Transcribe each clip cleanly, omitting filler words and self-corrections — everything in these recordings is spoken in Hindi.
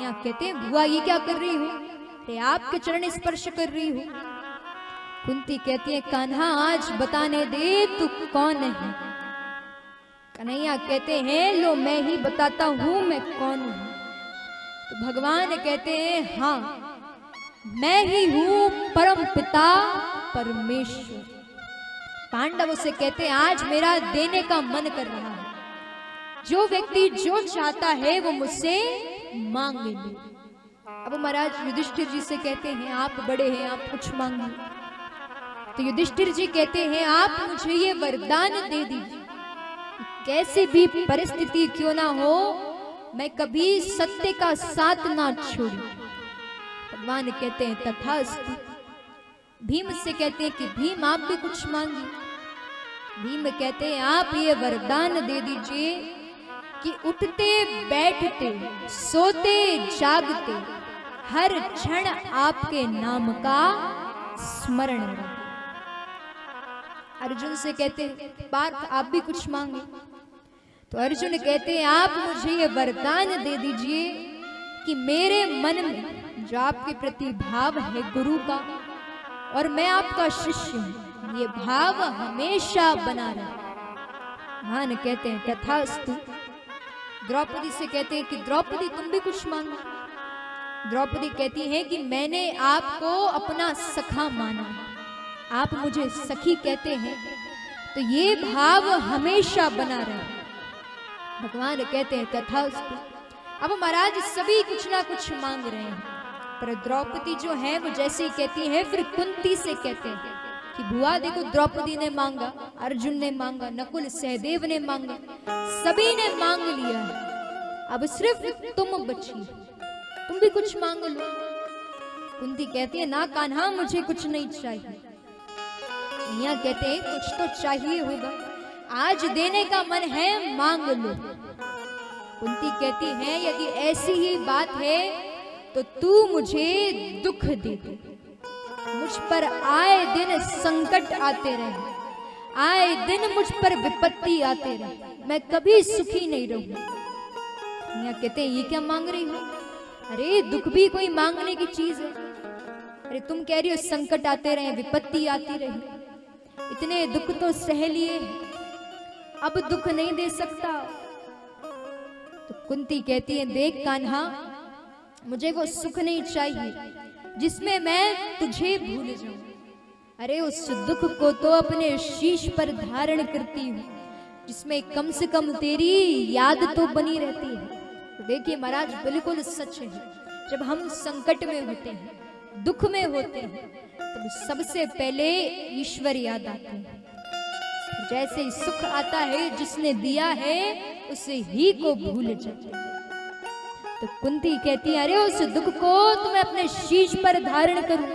कन्हैया कहते हैं बुआ ये क्या कर रही हो, अरे आपके चरण स्पर्श कर रही हो। कुंती कहती है कान्हा आज बताने दे तू कौन है। कन्हैया कहते हैं लो मैं ही बताता हूं मैं कौन हूं। तो भगवान कहते हैं हाँ मैं ही हूं परम पिता परमेश्वर। पांडवों से कहते हैं आज मेरा देने का मन कर रहा है, जो व्यक्ति जो चाहता है वो मुझसे मांग ले। अब महाराज युधिष्ठिर जी से कहते हैं आप बड़े हैं आप कुछ मांगिए। तो युधिष्ठिर जी कहते हैं आप मुझे ये वरदान दे दीजिए, कैसी भी परिस्थिति क्यों ना हो मैं कभी सत्य का साथ ना छोड़ू। भगवान कहते हैं तथास्तु। भीम से कहते हैं कि भीम आप भी कुछ मांगिए। भीम कहते हैं आप ये वरदान दे दीजिए कि उठते बैठते सोते जागते हर क्षण आपके नाम का स्मरण रहे। अर्जुन से कहते हैं पार्थ आप भी कुछ मांगे। तो अर्जुन कहते हैं आप मुझे ये वरदान दे दीजिए कि मेरे मन में जो आपके प्रति भाव है गुरु का और मैं आपका शिष्य हूं, ये भाव हमेशा बना रहे। भगवान कहते हैं तथास्तु। द्रौपदी से कहते हैं कि द्रौपदी तुम भी कुछ मांगो। द्रौपदी कहती है कि मैंने आपको अपना सखा माना, आप मुझे सखी कहते हैं, तो ये भाव हमेशा बना रहे। भगवान कहते हैं तथास्तु। अब महाराज सभी कुछ ना कुछ मांग रहे हैं, पर द्रौपदी जो है वो जैसे ही कहती है फिर कुंती से कहते हैं कि बुआ देखो द्रौपदी ने मांगा, अर्जुन ने मांगा, नकुल सहदेव ने मांगा, सभी ने मांग लिया है, अब सिर्फ तुम बची, तुम भी कुछ मांग लो। कुंती कहती है ना कान्हा मुझे कुछ नहीं चाहिए। यहाँ कहते हैं कुछ तो चाहिए होगा, आज देने का मन है मांग लो। कुंती कहती है यदि ऐसी ही बात है तो तू मुझे दुख दे दे, मुझ पर आए दिन संकट आते रहे, आए दिन मुझ पर विपत्ति आते रहे, मैं कभी सुखी नहीं रहूं। यहाँ कहते हैं ये क्या मांग रही हो, अरे दुख भी कोई मांगने की चीज है। अरे तुम कह रही हो संकट आते रहे विपत्ति आती रही, इतने दुख तो सह लिए, अब दुख नहीं दे सकता। तो कुंती कहती है देख कान्हा मुझे वो सुख नहीं चाहिए जिसमें मैं तुझे भूल जाऊं, अरे उस दुख को तो अपने शीश पर धारण करती हूँ जिसमें कम से कम तेरी याद तो बनी रहती है। तो देखिए महाराज बिल्कुल सच है, जब हम संकट में होते हैं दुख में होते हैं तब सबसे पहले ईश्वर याद आते हैं। जैसे ही सुख आता है जिसने दिया है उसे ही को भूल जाते हैं। तो कुंती कहती है अरे उस दुख को तो मैं अपने शीश पर धारण करूं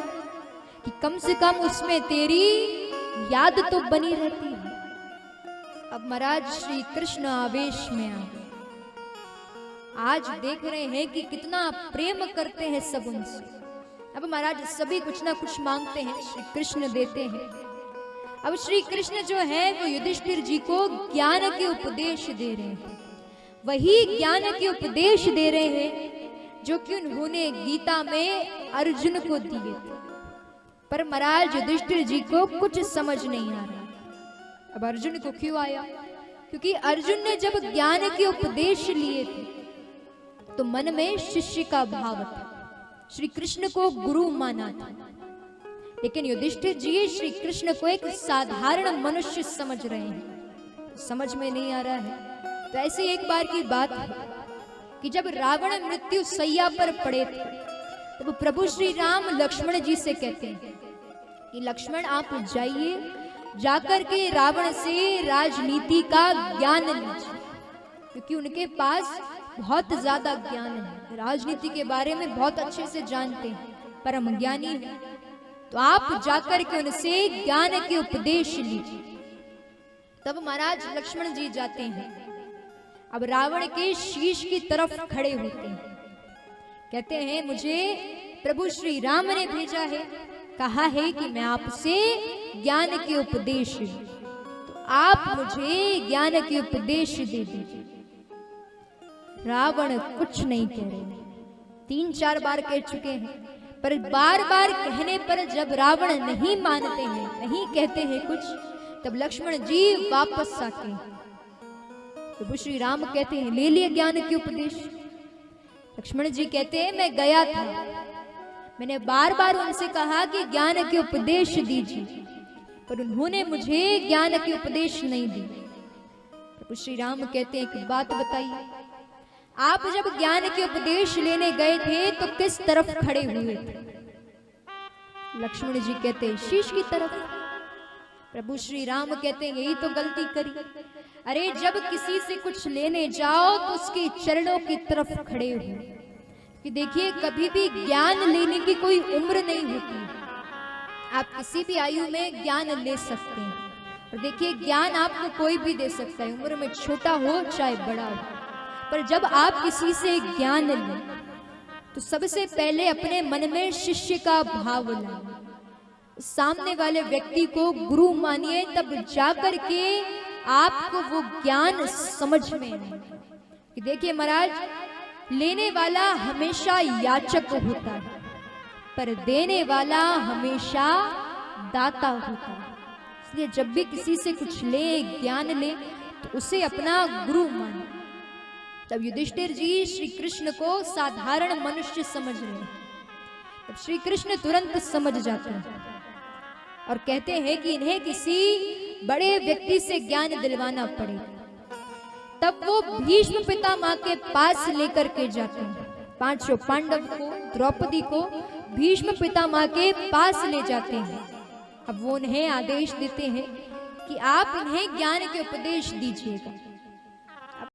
कि कम से कम उसमें तेरी याद तो बनी रहती है। अब महाराज श्री कृष्ण आवेश में आ गए, आज देख रहे हैं कि कितना प्रेम करते हैं सब उनसे। अब महाराज सभी कुछ ना कुछ मांगते हैं, श्री कृष्ण देते हैं। अब श्री कृष्ण जो है वो युधिष्ठिर जी को ज्ञान के उपदेश दे रहे हैं, वही ज्ञान के उपदेश दे रहे हैं जो कि उन्होंने गीता में अर्जुन को दिए थे। पर महाराज युधिष्ठिर जी को कुछ समझ नहीं आ रहा। अब अर्जुन को क्यों आया, क्योंकि अर्जुन ने जब ज्ञान के उपदेश लिए थे तो मन में शिष्य का भाव था, श्री कृष्ण को गुरु माना था। लेकिन युधिष्ठिर जी श्री कृष्ण को एक साधारण मनुष्य समझ रहे हैं, समझ में नहीं आ रहा है। तो ऐसे एक बार की बात है कि जब रावण मृत्यु सैया पर पड़े थे तब प्रभु श्री राम लक्ष्मण जी से कहते हैं कि लक्ष्मण आप जाइए, जाकर के रावण से राजनीति का ज्ञान लीजिए, क्योंकि उनके पास बहुत ज्यादा ज्ञान है, राजनीति के बारे में बहुत अच्छे से जानते हैं, परम ज्ञानी है। तो आप जाकर के उनसे ज्ञान के उपदेश लीजिए। तब महाराज लक्ष्मण जी जाते हैं, अब रावण के शीश की तरफ खड़े होते हैं, कहते हैं मुझे प्रभु श्री राम ने भेजा है, कहा है कि मैं आपसे ज्ञान के उपदेश दूं, तो आप मुझे ज्ञान के उपदेश दे दीजिए। रावण कुछ नहीं कह रहे, 3-4 बार कह चुके हैं, पर बार बार कहने पर जब रावण नहीं मानते हैं, नहीं कहते हैं कुछ, तब लक्ष्मण जी वापस आते हैं। प्रभु श्री राम कहते हैं ले लिए ज्ञान के उपदेश। लक्ष्मण जी कहते हैं मैं गया था, मैंने बार बार उनसे कहा कि ज्ञान के उपदेश दीजिए, पर उन्होंने मुझे ज्ञान के उपदेश नहीं दिए। प्रभु श्री राम कहते हैं एक बात बताइए, आप जब ज्ञान के उपदेश लेने गए थे तो किस तरफ खड़े हुए थे? लक्ष्मण जी कहते हैं शीश की तरफ। प्रभु श्री राम कहते हैं यही तो गलती करी। अरे जब किसी से कुछ लेने जाओ तो उसके चरणों की तरफ खड़े हो, कि देखिए कभी भी ज्ञान लेने की कोई उम्र नहीं होती। आप किसी भी आयु में ज्ञान ले सकते हैं, और देखिए ज्ञान आपको कोई भी दे सकता है, उम्र में छोटा हो चाहे बड़ा हो। पर जब आप किसी से ज्ञान लें तो सबसे पहले अपने मन में शिष्य का भाव लाएं, सामने वाले व्यक्ति को गुरु मानिए, तब जाकर के आपको वो ज्ञान समझ में आए। कि देखिए महाराज, लेने वाला हमेशा याचक होता है, पर देने वाला हमेशा दाता होता है। इसलिए जब भी किसी से कुछ ले, ज्ञान ले, तो उसे अपना गुरु माने। तब युधिष्ठिर जी श्री कृष्ण को साधारण मनुष्य समझ रहे हैं, तब श्री कृष्ण तुरंत समझ जाते हैं और कहते हैं कि इन्हें किसी बड़े व्यक्ति से ज्ञान दिलवाना पड़ेगा। तब वो भीष्म पितामह के पास लेकर के जाते हैं, 5 पांडव को, द्रौपदी को भीष्म पितामह के पास ले जाते हैं। अब वो उन्हें आदेश देते हैं कि आप इन्हें ज्ञान के उपदेश दीजिएगा।